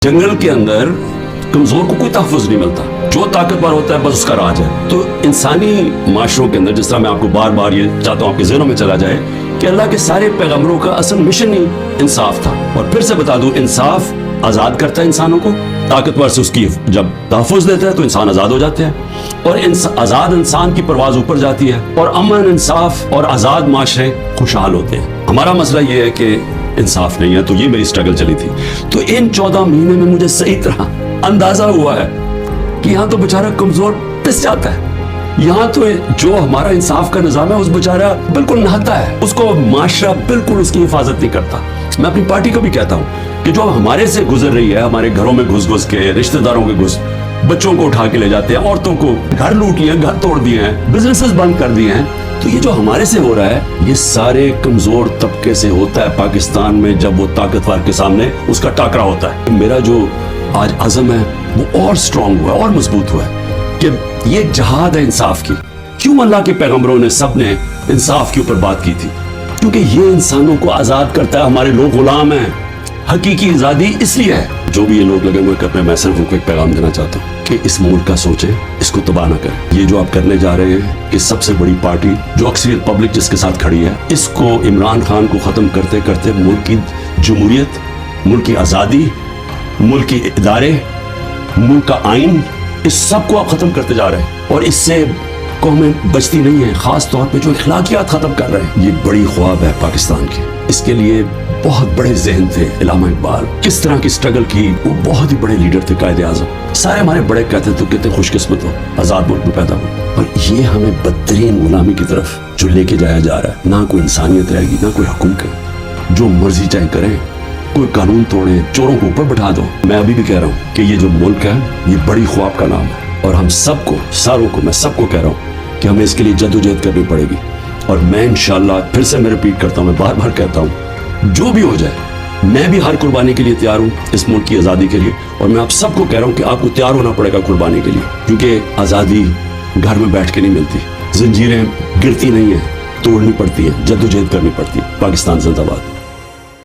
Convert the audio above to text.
जंगल के अंदर कमजोर को कोई तहफ़्फ़ुज़ नहीं मिलता, जो ताकतवर होता है बस उसका राज है। तो इंसानी माशरों के अंदर, जिस तरह मैं आपको बार बार ये चाहता हूँ आपके ज़हनों में चला जाए कि अल्लाह के सारे पैगम्बरों का असल मिशन ही इंसाफ था। और फिर से बता दूं, इंसाफ आज़ाद करता है इंसानों को, ताकतवर से उसकी जब तहफ़्फ़ुज़ देता है तो इंसान आज़ाद हो जाते हैं, और आज़ाद इंसान की परवाज़ ऊपर जाती है, और अमन, इंसाफ और आज़ाद माशरे खुशहाल होते हैं। हमारा मसला ये है कि इंसाफ नहीं है, तो ये मेरी स्ट्रगल चली थी। तो इन 14 महीने में मुझे सही तरह अंदाजा हुआ है कि यहाँ तो बेचारा कमजोर पिस जाता है, यहाँ तो जो हमारा इंसाफ का निजाम है उस बेचारा बिल्कुल नहाता है, उसको माशरा बिल्कुल उसकी हिफाजत नहीं करता। मैं अपनी पार्टी को भी कहता हूँ कि जो हमारे से गुजर रही है, हमारे घरों में घुस घुस के, रिश्तेदारों के घुस, बच्चों को उठा के ले जाते हैं, औरतों को घर लूट लिए, घर तोड़ दिए हैं, बिजनेसेस बंद कर दिए हैं, तो ये जो हमारे से हो रहा है ये सारे कमजोर तबके से होता है पाकिस्तान में, जब वो ताकतवर के सामने उसका टाकरा होता है। मेरा जो आज अज़म है वो और स्ट्रांग हुआ, और मजबूत हुआ है कि ये जहाद है इंसाफ की। क्यों अल्लाह के पैगम्बरों ने सब ने इंसाफ के ऊपर बात की थी? क्योंकि ये इंसानों को आज़ाद करता है। हमारे लोग गुलाम हैं, हकीकी आज़ादी इसलिए है। जो भी ये लोग लगे हुए करने, मैं सिर्फ उनको एक पैगाम देना चाहता हूँ कि इस मुल्क का सोचें, इसको तबाह ना करें। ये जो आप करने जा रहे हैं कि सबसे बड़ी पार्टी जो अक्सरियत पब्लिक जिसके साथ खड़ी है, इसको, इमरान खान को ख़त्म करते करते मुल्क की जमहूरियत, मुल्क की आज़ादी, मुल्क के इदारे, मुल्क का आइन, इस सब को आप ख़त्म करते जा रहे हैं, और इससे कौमें बचती नहीं है। ख़ास तौर पे जो अखलाकियात ख़त्म कर रहे हैं। ये बड़ी ख्वाब है पाकिस्तान की। इसके लिए बहुत बड़े जहन थे इलामा इकबाल, किस तरह की स्ट्रगल की, वो बहुत ही बड़े लीडर थे, कायदे आज़म। सारे हमारे बड़े कहते थे कितने खुशकिस्मत हो, आज़ाद मुल्क में पैदा हो। और ये हमें बदतरीन गुलामी की तरफ जो लेके जाया जा रहा है, ना कोई इंसानियत रहेगी, ना कोई हुकूक है, जो मर्जी चाहे करें, कोई कानून तोड़े, चोरों को ऊपर बैठा दो। मैं अभी भी कह रहा हूँ कि ये जो मुल्क है ये बड़ी ख्वाब का नाम है, और हम सबको, सारों को, मैं सबको कह रहा हूँ कि हमें इसके लिए जद्दोजहद करनी पड़ेगी। और मैं इंशाअल्लाह, फिर से मैं रिपीट करता हूँ, मैं बार बार कहता हूँ, जो भी हो जाए मैं भी हर कुर्बानी के लिए तैयार हूँ इस मुल्क की आज़ादी के लिए। और मैं आप सबको कह रहा हूँ कि आपको तैयार होना पड़ेगा कुर्बानी के लिए, क्योंकि आज़ादी घर में बैठ के नहीं मिलती, जंजीरें गिरती नहीं है, तोड़नी पड़ती है, जद्दोजहद करनी पड़ती है। पाकिस्तान जिंदाबाद।